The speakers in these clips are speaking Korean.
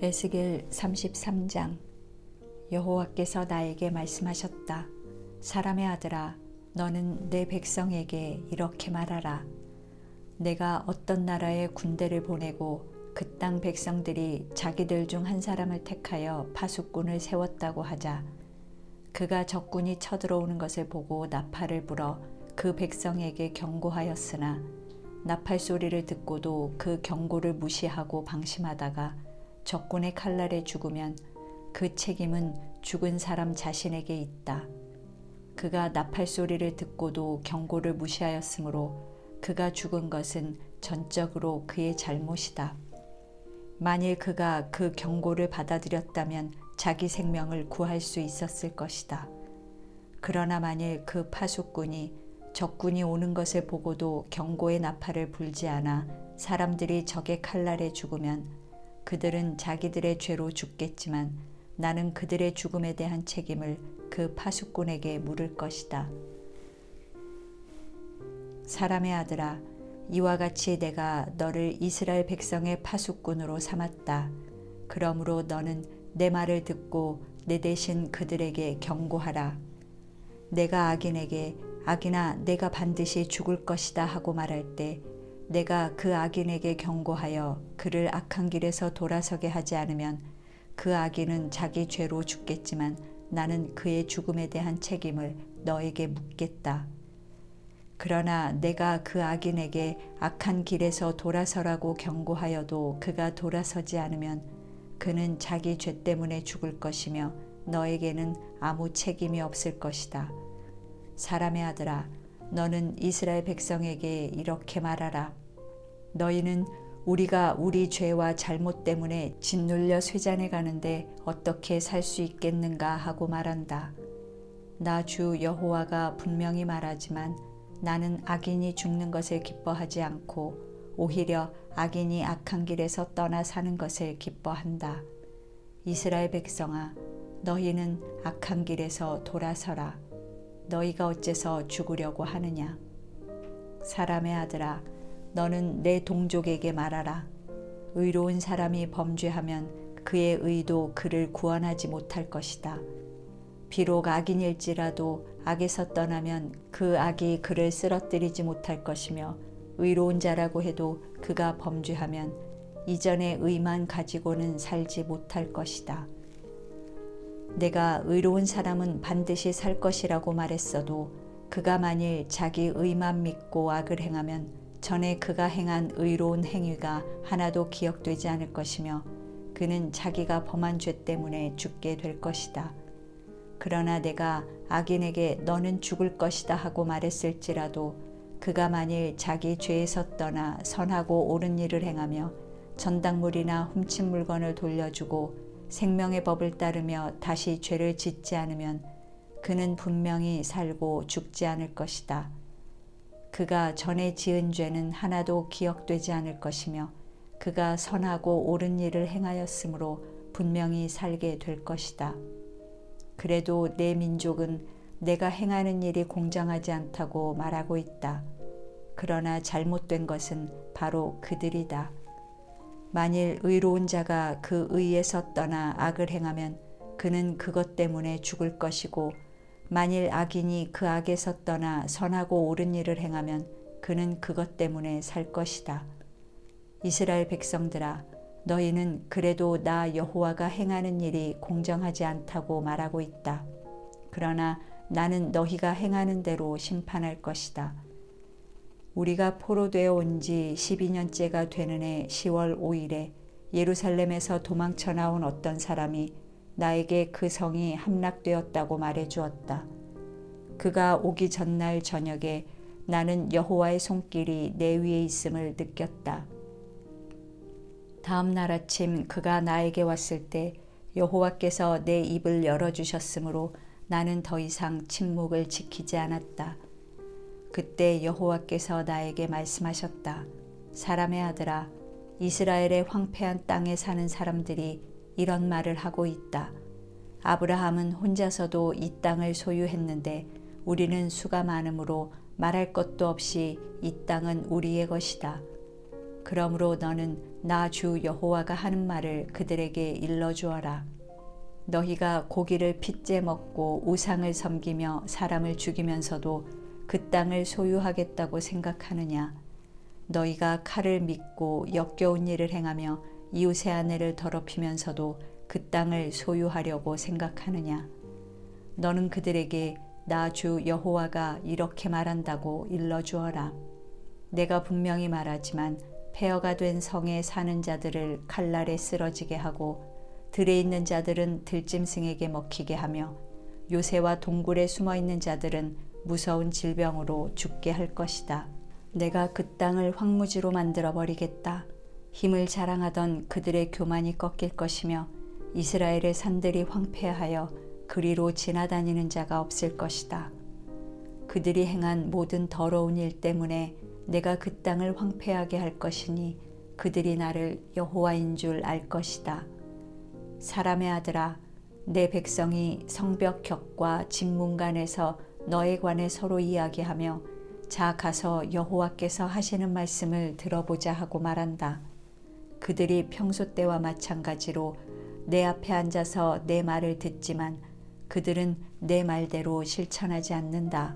에스겔 33장. 여호와께서 나에게 말씀하셨다. 사람의 아들아, 너는 내 백성에게 이렇게 말하라. 내가 어떤 나라에 군대를 보내고 그 땅 백성들이 자기들 중 한 사람을 택하여 파수꾼을 세웠다고 하자. 그가 적군이 쳐들어오는 것을 보고 나팔을 불어 그 백성에게 경고하였으나 나팔 소리를 듣고도 그 경고를 무시하고 방심하다가 적군의 칼날에 죽으면 그 책임은 죽은 사람 자신에게 있다. 그가 나팔 소리를 듣고도 경고를 무시하였으므로 그가 죽은 것은 전적으로 그의 잘못이다. 만일 그가 그 경고를 받아들였다면 자기 생명을 구할 수 있었을 것이다. 그러나 만일 그 파수꾼이 적군이 오는 것을 보고도 경고의 나팔을 불지 않아 사람들이 적의 칼날에 죽으면 그들은 자기들의 죄로 죽겠지만 나는 그들의 죽음에 대한 책임을 그 파수꾼에게 물을 것이다. 사람의 아들아, 이와 같이 내가 너를 이스라엘 백성의 파수꾼으로 삼았다. 그러므로 너는 내 말을 듣고 내 대신 그들에게 경고하라. 내가 악인에게 악인아, 내가 반드시 죽을 것이다 하고 말할 때 내가 그 악인에게 경고하여 그를 악한 길에서 돌아서게 하지 않으면 그 악인은 자기 죄로 죽겠지만 나는 그의 죽음에 대한 책임을 너에게 묻겠다. 그러나 내가 그 악인에게 악한 길에서 돌아서라고 경고하여도 그가 돌아서지 않으면 그는 자기 죄 때문에 죽을 것이며 너에게는 아무 책임이 없을 것이다. 사람의 아들아, 너는 이스라엘 백성에게 이렇게 말하라. 너희는 우리가 우리 죄와 잘못 때문에 짓눌려 쇠잔해 가는데 어떻게 살 수 있겠는가 하고 말한다. 나 주 여호와가 분명히 말하지만 나는 악인이 죽는 것을 기뻐하지 않고 오히려 악인이 악한 길에서 떠나 사는 것을 기뻐한다. 이스라엘 백성아, 너희는 악한 길에서 돌아서라. 너희가 어째서 죽으려고 하느냐. 사람의 아들아, 너는 내 동족에게 말하라. 의로운 사람이 범죄하면 그의 의도 그를 구원하지 못할 것이다. 비록 악인일지라도 악에서 떠나면 그 악이 그를 쓰러뜨리지 못할 것이며 의로운 자라고 해도 그가 범죄하면 이전의 의만 가지고는 살지 못할 것이다. 내가 의로운 사람은 반드시 살 것이라고 말했어도 그가 만일 자기 의만 믿고 악을 행하면 전에 그가 행한 의로운 행위가 하나도 기억되지 않을 것이며 그는 자기가 범한 죄 때문에 죽게 될 것이다. 그러나 내가 악인에게 너는 죽을 것이다 하고 말했을지라도 그가 만일 자기 죄에서 떠나 선하고 옳은 일을 행하며 전당물이나 훔친 물건을 돌려주고 생명의 법을 따르며 다시 죄를 짓지 않으면 그는 분명히 살고 죽지 않을 것이다. 그가 전에 지은 죄는 하나도 기억되지 않을 것이며 그가 선하고 옳은 일을 행하였으므로 분명히 살게 될 것이다. 그래도 내 민족은 내가 행하는 일이 공정하지 않다고 말하고 있다. 그러나 잘못된 것은 바로 그들이다. 만일 의로운 자가 그 의에서 떠나 악을 행하면 그는 그것 때문에 죽을 것이고 만일 악인이 그 악에서 떠나 선하고 옳은 일을 행하면 그는 그것 때문에 살 것이다. 이스라엘 백성들아, 너희는 그래도 나 여호와가 행하는 일이 공정하지 않다고 말하고 있다. 그러나 나는 너희가 행하는 대로 심판할 것이다. 우리가 포로되어 온 지 12년째가 되는 해 10월 5일에 예루살렘에서 도망쳐 나온 어떤 사람이 나에게 그 성이 함락되었다고 말해 주었다. 그가 오기 전날 저녁에 나는 여호와의 손길이 내 위에 있음을 느꼈다. 다음 날 아침 그가 나에게 왔을 때 여호와께서 내 입을 열어주셨으므로 나는 더 이상 침묵을 지키지 않았다. 그때 여호와께서 나에게 말씀하셨다. 사람의 아들아, 이스라엘의 황폐한 땅에 사는 사람들이 이런 말을 하고 있다. 아브라함은 혼자서도 이 땅을 소유했는데 우리는 수가 많으므로 말할 것도 없이 이 땅은 우리의 것이다. 그러므로 너는 나 주 여호와가 하는 말을 그들에게 일러주어라. 너희가 고기를 핏째 먹고 우상을 섬기며 사람을 죽이면서도 그 땅을 소유하겠다고 생각하느냐? 너희가 칼을 믿고 역겨운 일을 행하며 이웃의 아내를 더럽히면서도 그 땅을 소유하려고 생각하느냐? 너는 그들에게 나 주 여호와가 이렇게 말한다고 일러주어라. 내가 분명히 말하지만 폐허가 된 성에 사는 자들을 칼날에 쓰러지게 하고 들에 있는 자들은 들짐승에게 먹히게 하며 요새와 동굴에 숨어 있는 자들은 무서운 질병으로 죽게 할 것이다. 내가 그 땅을 황무지로 만들어 버리겠다. 힘을 자랑하던 그들의 교만이 꺾일 것이며 이스라엘의 산들이 황폐하여 그리로 지나다니는 자가 없을 것이다. 그들이 행한 모든 더러운 일 때문에 내가 그 땅을 황폐하게 할 것이니 그들이 나를 여호와인 줄 알 것이다. 사람의 아들아, 내 백성이 성벽 격과 집문간에서 너에 관해 서로 이야기하며 자 가서 여호와께서 하시는 말씀을 들어보자 하고 말한다. 그들이 평소 때와 마찬가지로 내 앞에 앉아서 내 말을 듣지만 그들은 내 말대로 실천하지 않는다.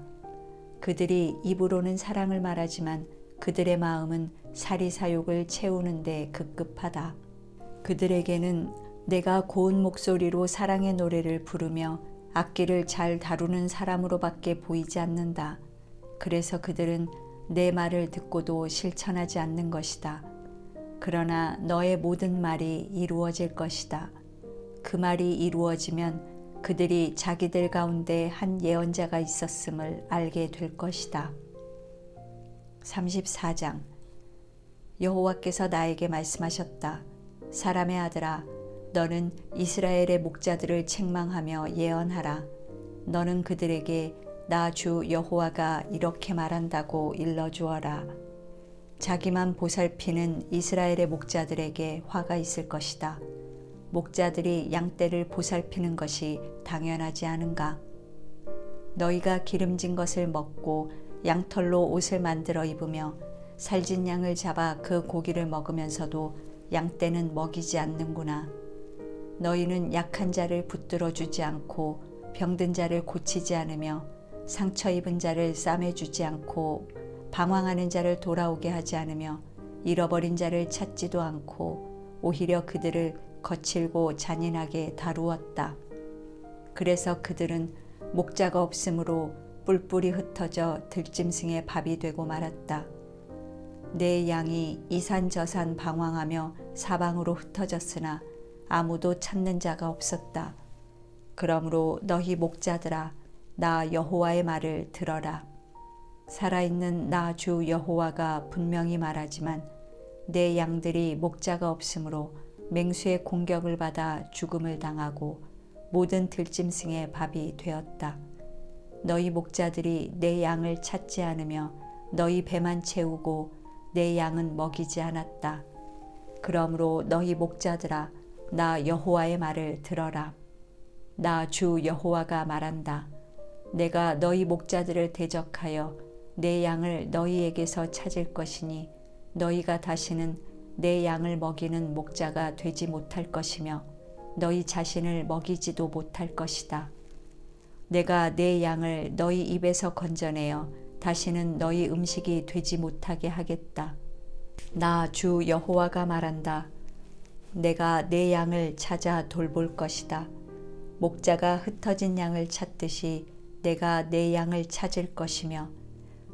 그들이 입으로는 사랑을 말하지만 그들의 마음은 사리사욕을 채우는 데 급급하다. 그들에게는 내가 고운 목소리로 사랑의 노래를 부르며 악기를 잘 다루는 사람으로밖에 보이지 않는다. 그래서 그들은 내 말을 듣고도 실천하지 않는 것이다. 그러나 너의 모든 말이 이루어질 것이다. 그 말이 이루어지면 그들이 자기들 가운데 한 예언자가 있었음을 알게 될 것이다. 34장. 여호와께서 나에게 말씀하셨다. 사람의 아들아, 너는 이스라엘의 목자들을 책망하며 예언하라. 너는 그들에게 나 주 여호와가 이렇게 말한다고 일러주어라. 자기만 보살피는 이스라엘의 목자들에게 화가 있을 것이다. 목자들이 양떼를 보살피는 것이 당연하지 않은가? 너희가 기름진 것을 먹고 양털로 옷을 만들어 입으며 살진 양을 잡아 그 고기를 먹으면서도 양떼는 먹이지 않는구나. 너희는 약한 자를 붙들어 주지 않고 병든 자를 고치지 않으며 상처 입은 자를 싸매주지 않고 방황하는 자를 돌아오게 하지 않으며 잃어버린 자를 찾지도 않고 오히려 그들을 거칠고 잔인하게 다루었다. 그래서 그들은 목자가 없으므로 뿔뿔이 흩어져 들짐승의 밥이 되고 말았다. 내 양이 이산저산 방황하며 사방으로 흩어졌으나 아무도 찾는 자가 없었다. 그러므로 너희 목자들아, 나 여호와의 말을 들어라. 살아있는 나 주 여호와가 분명히 말하지만 내 양들이 목자가 없으므로 맹수의 공격을 받아 죽음을 당하고 모든 들짐승의 밥이 되었다. 너희 목자들이 내 양을 찾지 않으며 너희 배만 채우고 내 양은 먹이지 않았다. 그러므로 너희 목자들아, 나 여호와의 말을 들어라. 나 주 여호와가 말한다. 내가 너희 목자들을 대적하여 내 양을 너희에게서 찾을 것이니 너희가 다시는 내 양을 먹이는 목자가 되지 못할 것이며 너희 자신을 먹이지도 못할 것이다. 내가 내 양을 너희 입에서 건져내어 다시는 너희 음식이 되지 못하게 하겠다. 나 주 여호와가 말한다. 내가 내 양을 찾아 돌볼 것이다. 목자가 흩어진 양을 찾듯이 내가 내 양을 찾을 것이며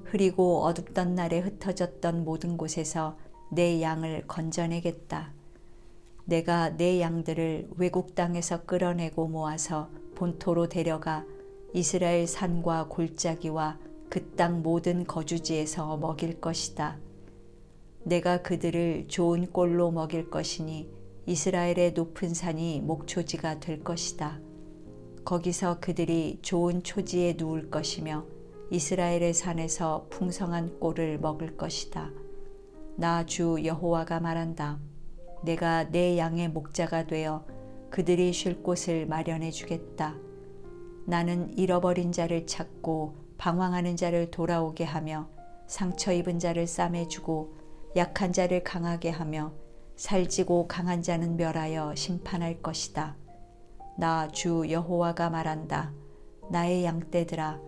흐리고 어둡던 날에 흩어졌던 모든 곳에서 내 양을 건져내겠다. 내가 내 양들을 외국 땅에서 끌어내고 모아서 본토로 데려가 이스라엘 산과 골짜기와 그 땅 모든 거주지에서 먹일 것이다. 내가 그들을 좋은 꼴로 먹일 것이니 이스라엘의 높은 산이 목초지가 될 것이다. 거기서 그들이 좋은 초지에 누울 것이며 이스라엘의 산에서 풍성한 꼴을 먹을 것이다. 나 주 여호와가 말한다. 내가 내 양의 목자가 되어 그들이 쉴 곳을 마련해 주겠다. 나는 잃어버린 자를 찾고 방황하는 자를 돌아오게 하며 상처 입은 자를 싸매주고 약한 자를 강하게 하며 살찌고 강한 자는 멸하여 심판할 것이다. 나 주 여호와가 말한다. 나의 양떼들아,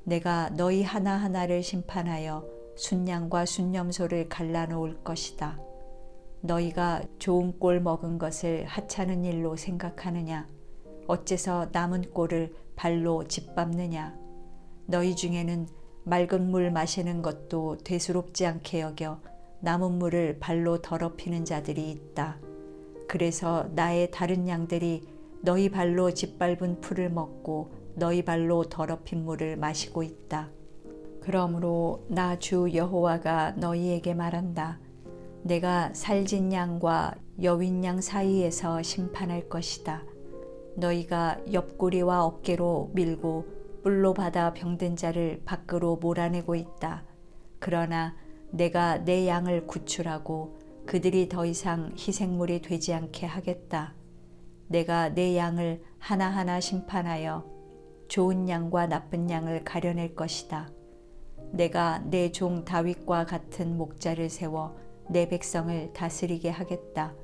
내가 너희 하나하나를 심판하여 순양과 순염소를 갈라놓을 것이다. 너희가 좋은 꼴 먹은 것을 하찮은 일로 생각하느냐? 어째서 남은 꼴을 발로 짓밟느냐? 너희 중에는 맑은 물 마시는 것도 되스럽지 않게 여겨 남은 물을 발로 더럽히는 자들이 있다. 그래서 나의 다른 양들이 너희 발로 짓밟은 풀을 먹고 너희 발로 더럽힌 물을 마시고 있다. 그러므로 나 주 여호와가 너희에게 말한다. 내가 살진 양과 여윈 양 사이에서 심판할 것이다. 너희가 옆구리와 어깨로 밀고 뿔로 받아 병든 자를 밖으로 몰아내고 있다. 그러나 내가 내 양을 구출하고 그들이 더 이상 희생물이 되지 않게 하겠다. 내가 내 양을 하나하나 심판하여 좋은 양과 나쁜 양을 가려낼 것이다. 내가 내 종 다윗과 같은 목자를 세워 내 백성을 다스리게 하겠다.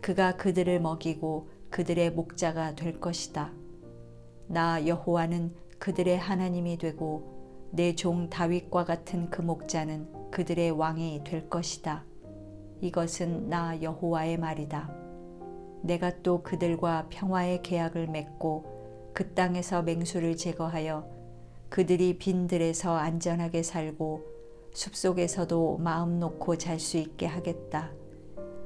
그가 그들을 먹이고 그들의 목자가 될 것이다. 나 여호와는 그들의 하나님이 되고 내 종 다윗과 같은 그 목자는 그들의 왕이 될 것이다. 이것은 나 여호와의 말이다. 내가 또 그들과 평화의 계약을 맺고 그 땅에서 맹수를 제거하여 그들이 빈들에서 안전하게 살고 숲속에서도 마음 놓고 잘 수 있게 하겠다.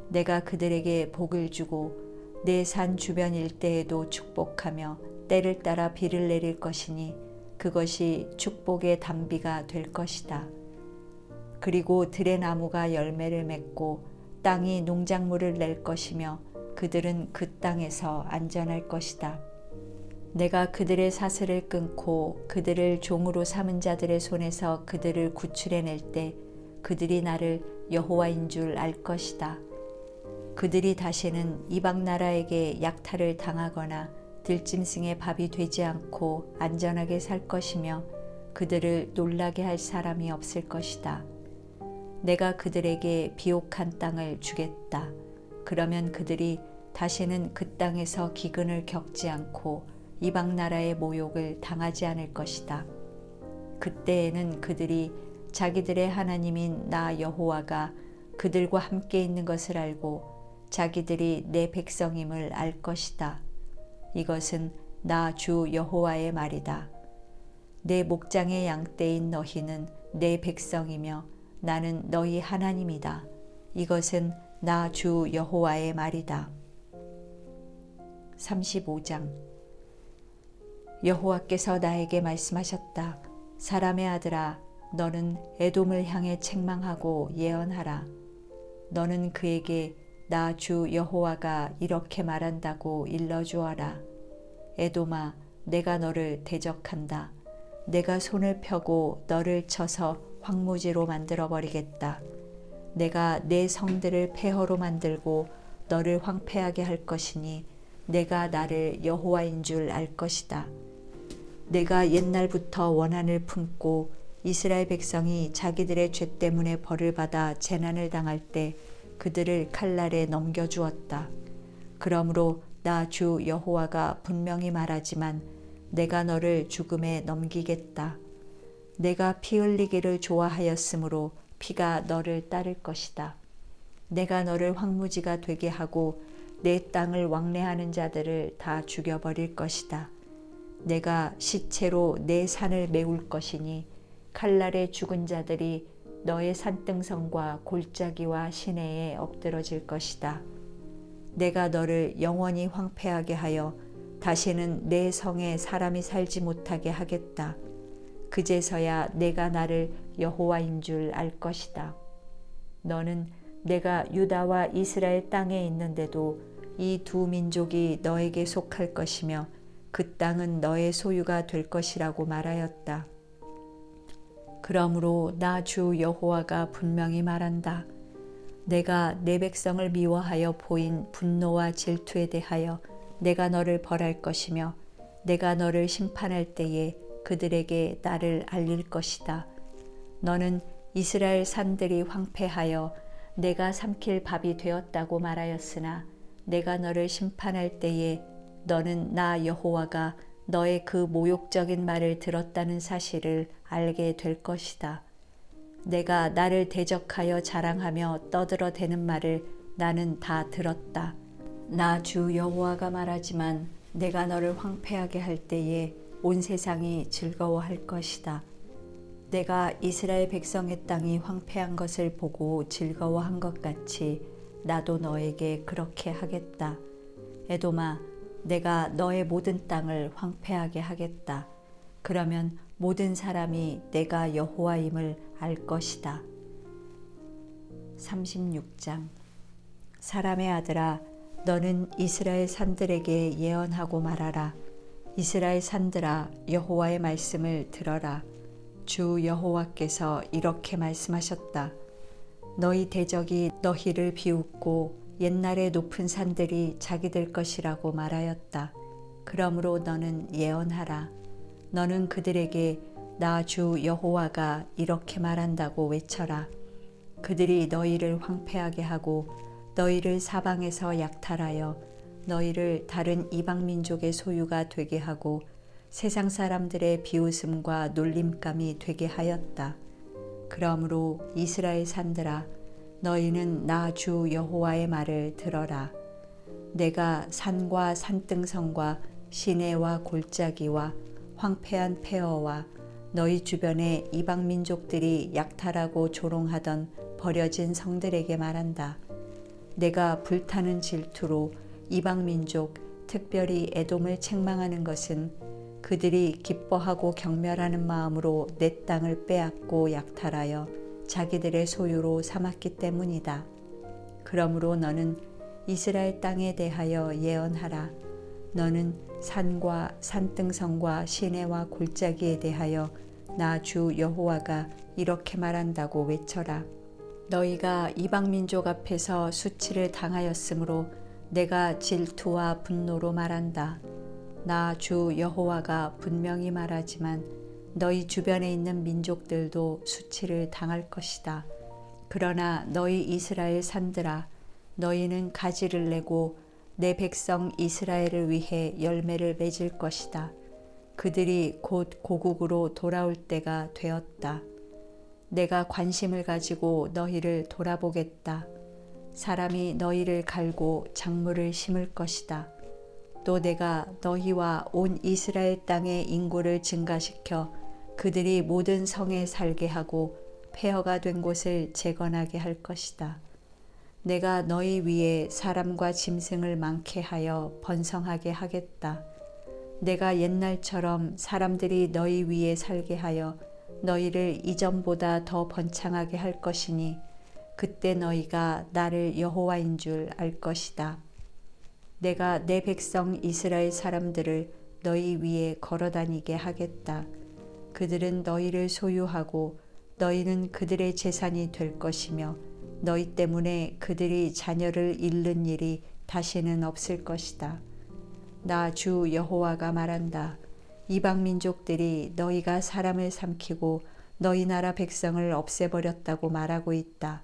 내가 그들에게 복을 주고 내 산 주변 일대에도 축복하며 때를 따라 비를 내릴 것이니 그것이 축복의 단비가 될 것이다. 그리고 들의 나무가 열매를 맺고 땅이 농작물을 낼 것이며 그들은 그 땅에서 안전할 것이다. 내가 그들의 사슬을 끊고 그들을 종으로 삼은 자들의 손에서 그들을 구출해낼 때 그들이 나를 여호와인 줄 알 것이다. 그들이 다시는 이방 나라에게 약탈을 당하거나 들짐승의 밥이 되지 않고 안전하게 살 것이며 그들을 놀라게 할 사람이 없을 것이다. 내가 그들에게 비옥한 땅을 주겠다. 그러면 그들이 다시는 그 땅에서 기근을 겪지 않고 이방 나라의 모욕을 당하지 않을 것이다. 그때에는 그들이 자기들의 하나님인 나 여호와가 그들과 함께 있는 것을 알고 자기들이 내 백성임을 알 것이다. 이것은 나 주 여호와의 말이다. 내 목장의 양떼인 너희는 내 백성이며 나는 너희 하나님이다. 이것은 나 주 여호와의 말이다. 35장. 여호와께서 나에게 말씀하셨다. 사람의 아들아, 너는 에돔을 향해 책망하고 예언하라. 너는 그에게 나 주 여호와가 이렇게 말한다고 일러주어라. 에돔아, 내가 너를 대적한다. 내가 손을 펴고 너를 쳐서 황무지로 만들어버리겠다. 내가 내 성들을 폐허로 만들고 너를 황폐하게 할 것이니 내가 나를 여호와인 줄 알 것이다. 내가 옛날부터 원한을 품고 이스라엘 백성이 자기들의 죄 때문에 벌을 받아 재난을 당할 때 그들을 칼날에 넘겨주었다. 그러므로 나 주 여호와가 분명히 말하지만 내가 너를 죽음에 넘기겠다. 내가 피 흘리기를 좋아하였으므로 피가 너를 따를 것이다. 내가 너를 황무지가 되게 하고 내 땅을 왕래하는 자들을 다 죽여버릴 것이다. 내가 시체로 내 산을 메울 것이니 칼날에 죽은 자들이 너의 산등성과 골짜기와 시내에 엎드러질 것이다. 내가 너를 영원히 황폐하게 하여 다시는 내 성에 사람이 살지 못하게 하겠다. 그제서야 내가 나를 여호와인 줄 알 것이다. 너는 내가 유다와 이스라엘 땅에 있는데도 이 두 민족이 너에게 속할 것이며 그 땅은 너의 소유가 될 것이라고 말하였다. 그러므로 나 주 여호와가 분명히 말한다. 내가 내 백성을 미워하여 보인 분노와 질투에 대하여 내가 너를 벌할 것이며 내가 너를 심판할 때에 그들에게 나를 알릴 것이다. 너는 이스라엘 산들이 황폐하여 내가 삼킬 밥이 되었다고 말하였으나 내가 너를 심판할 때에 너는 나 여호와가 너의 그 모욕적인 말을 들었다는 사실을 알게 될 것이다. 내가 나를 대적하여 자랑하며 떠들어대는 말을 나는 다 들었다. 나 주 여호와가 말하지만 내가 너를 황폐하게 할 때에 온 세상이 즐거워할 것이다. 내가 이스라엘 백성의 땅이 황폐한 것을 보고 즐거워한 것 같이 나도 너에게 그렇게 하겠다. 에돔아, 내가 너의 모든 땅을 황폐하게 하겠다. 그러면 모든 사람이 내가 여호와임을 알 것이다. 36장. 사람의 아들아, 너는 이스라엘 산들에게 예언하고 말하라. 이스라엘 산들아, 여호와의 말씀을 들어라. 주 여호와께서 이렇게 말씀하셨다. 너희 대적이 너희를 비웃고 옛날의 높은 산들이 자기들 것이라고 말하였다. 그러므로 너는 예언하라. 너는 그들에게 나 주 여호와가 이렇게 말한다고 외쳐라. 그들이 너희를 황폐하게 하고 너희를 사방에서 약탈하여 너희를 다른 이방 민족의 소유가 되게 하고 세상 사람들의 비웃음과 놀림감이 되게 하였다. 그러므로 이스라엘 산들아, 너희는 나 주 여호와의 말을 들어라. 내가 산과 산등성과 시내와 골짜기와 황폐한 폐허와 너희 주변의 이방 민족들이 약탈하고 조롱하던 버려진 성들에게 말한다. 내가 불타는 질투로 이방 민족, 특별히 에돔을 책망하는 것은 그들이 기뻐하고 경멸하는 마음으로 내 땅을 빼앗고 약탈하여 자기들의 소유로 삼았기 때문이다. 그러므로 너는 이스라엘 땅에 대하여 예언하라. 너는 산과 산등성과 시내와 골짜기에 대하여 나 주 여호와가 이렇게 말한다고 외쳐라. 너희가 이방 민족 앞에서 수치를 당하였으므로 내가 질투와 분노로 말한다. 나 주 여호와가 분명히 말하지만 너희 주변에 있는 민족들도 수치를 당할 것이다. 그러나 너희 이스라엘 산들아, 너희는 가지를 내고 내 백성 이스라엘을 위해 열매를 맺을 것이다. 그들이 곧 고국으로 돌아올 때가 되었다. 내가 관심을 가지고 너희를 돌아보겠다. 사람이 너희를 갈고 작물을 심을 것이다. 또 내가 너희와 온 이스라엘 땅의 인구를 증가시켜 그들이 모든 성에 살게 하고 폐허가 된 곳을 재건하게 할 것이다. 내가 너희 위에 사람과 짐승을 많게 하여 번성하게 하겠다. 내가 옛날처럼 사람들이 너희 위에 살게 하여 너희를 이전보다 더 번창하게 할 것이니 그때 너희가 나를 여호와인 줄 알 것이다. 내가 내 백성 이스라엘 사람들을 너희 위에 걸어다니게 하겠다. 그들은 너희를 소유하고 너희는 그들의 재산이 될 것이며 너희 때문에 그들이 자녀를 잃는 일이 다시는 없을 것이다. 나 주 여호와가 말한다. 이방 민족들이 너희가 사람을 삼키고 너희 나라 백성을 없애버렸다고 말하고 있다.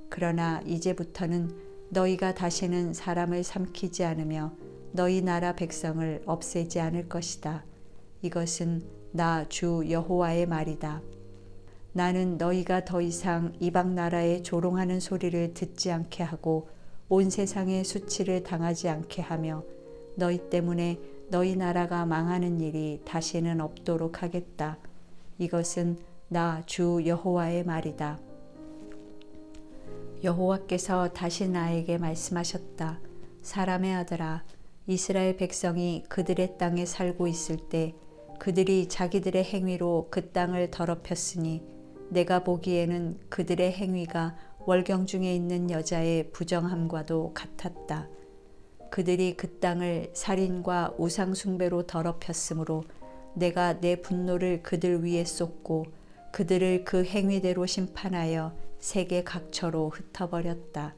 그러나 이제부터는 너희가 다시는 사람을 삼키지 않으며 너희 나라 백성을 없애지 않을 것이다. 이것은 나 주 여호와의 말이다. 나는 너희가 더 이상 이방 나라에 조롱하는 소리를 듣지 않게 하고 온 세상에 수치를 당하지 않게 하며 너희 때문에 너희 나라가 망하는 일이 다시는 없도록 하겠다. 이것은 나 주 여호와의 말이다. 여호와께서 다시 나에게 말씀하셨다. 사람의 아들아, 이스라엘 백성이 그들의 땅에 살고 있을 때 그들이 자기들의 행위로 그 땅을 더럽혔으니 내가 보기에는 그들의 행위가 월경 중에 있는 여자의 부정함과도 같았다. 그들이 그 땅을 살인과 우상 숭배로 더럽혔으므로 내가 내 분노를 그들 위에 쏟고 그들을 그 행위대로 심판하여 세계 각처로 흩어버렸다.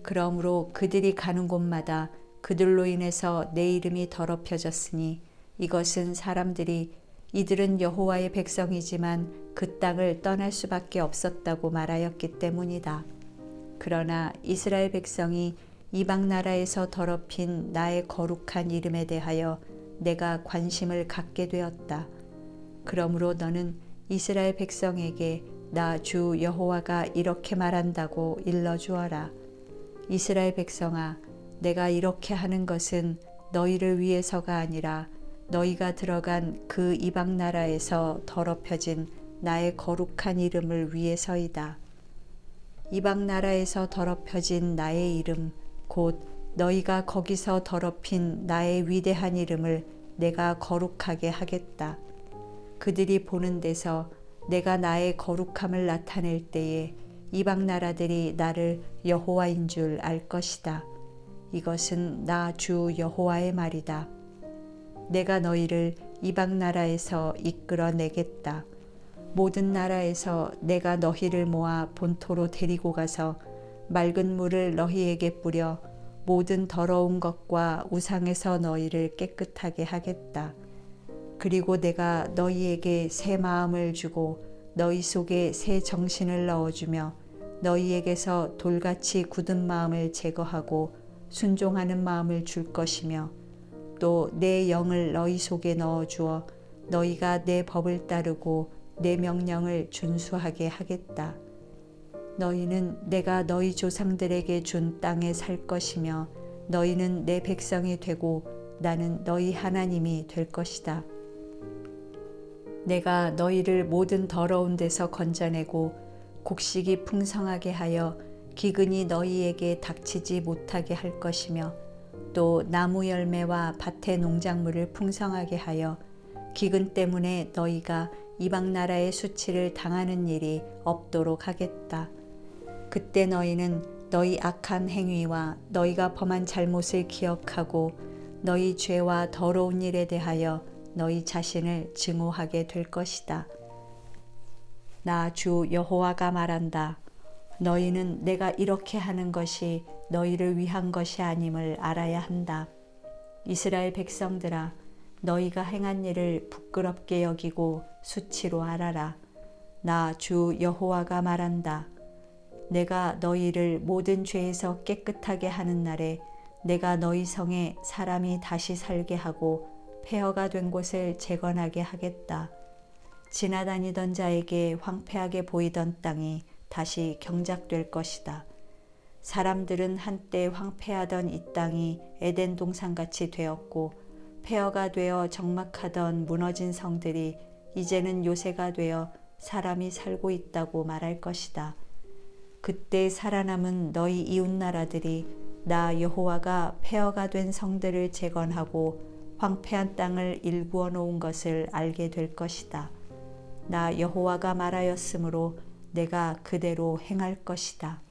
그러므로 그들이 가는 곳마다 그들로 인해서 내 이름이 더럽혀졌으니 이것은 사람들이 이들은 여호와의 백성이지만 그 땅을 떠날 수밖에 없었다고 말하였기 때문이다. 그러나 이스라엘 백성이 이방 나라에서 더럽힌 나의 거룩한 이름에 대하여 내가 관심을 갖게 되었다. 그러므로 너는 이스라엘 백성에게 나 주 여호와가 이렇게 말한다고 일러주어라. 이스라엘 백성아, 내가 이렇게 하는 것은 너희를 위해서가 아니라 너희가 들어간 그 이방 나라에서 더럽혀진 나의 거룩한 이름을 위해서이다. 이방 나라에서 더럽혀진 나의 이름, 곧 너희가 거기서 더럽힌 나의 위대한 이름을 내가 거룩하게 하겠다. 그들이 보는 데서 내가 나의 거룩함을 나타낼 때에 이방 나라들이 나를 여호와인 줄 알 것이다. 이것은 나 주 여호와의 말이다. 내가 너희를 이방 나라에서 이끌어내겠다. 모든 나라에서 내가 너희를 모아 본토로 데리고 가서 맑은 물을 너희에게 뿌려 모든 더러운 것과 우상에서 너희를 깨끗하게 하겠다. 그리고 내가 너희에게 새 마음을 주고 너희 속에 새 정신을 넣어주며 너희에게서 돌같이 굳은 마음을 제거하고 순종하는 마음을 줄 것이며 또 내 영을 너희 속에 넣어주어 너희가 내 법을 따르고 내 명령을 준수하게 하겠다. 너희는 내가 너희 조상들에게 준 땅에 살 것이며 너희는 내 백성이 되고 나는 너희 하나님이 될 것이다. 내가 너희를 모든 더러운 데서 건져내고 곡식이 풍성하게 하여 기근이 너희에게 닥치지 못하게 할 것이며 또 나무 열매와 밭의 농작물을 풍성하게 하여 기근 때문에 너희가 이방 나라의 수치를 당하는 일이 없도록 하겠다. 그때 너희는 너희 악한 행위와 너희가 범한 잘못을 기억하고 너희 죄와 더러운 일에 대하여 너희 자신을 증오하게 될 것이다. 나 주 여호와가 말한다. 너희는 내가 이렇게 하는 것이 너희를 위한 것이 아님을 알아야 한다. 이스라엘 백성들아, 너희가 행한 일을 부끄럽게 여기고 수치로 알아라. 나 주 여호와가 말한다. 내가 너희를 모든 죄에서 깨끗하게 하는 날에 내가 너희 성에 사람이 다시 살게 하고 폐허가 된 곳을 재건하게 하겠다. 지나다니던 자에게 황폐하게 보이던 땅이 다시 경작될 것이다. 사람들은 한때 황폐하던 이 땅이 에덴 동산같이 되었고 폐허가 되어 적막하던 무너진 성들이 이제는 요새가 되어 사람이 살고 있다고 말할 것이다. 그때 살아남은 너희 이웃나라들이 나 여호와가 폐허가 된 성들을 재건하고 황폐한 땅을 일구어 놓은 것을 알게 될 것이다. 나 여호와가 말하였으므로 내가 그대로 행할 것이다.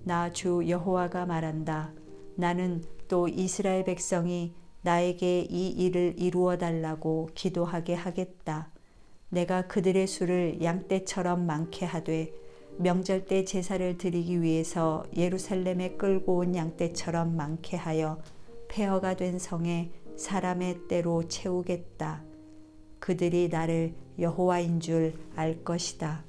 나 주 여호와가 말한다. 나는 또 이스라엘 백성이 나에게 이 일을 이루어 달라고 기도하게 하겠다. 내가 그들의 수를 양떼처럼 많게 하되 명절 때 제사를 드리기 위해서 예루살렘에 끌고 온 양떼처럼 많게 하여 폐허가 된 성에 사람의 떼로 채우겠다. 그들이 나를 여호와인 줄 알 것이다.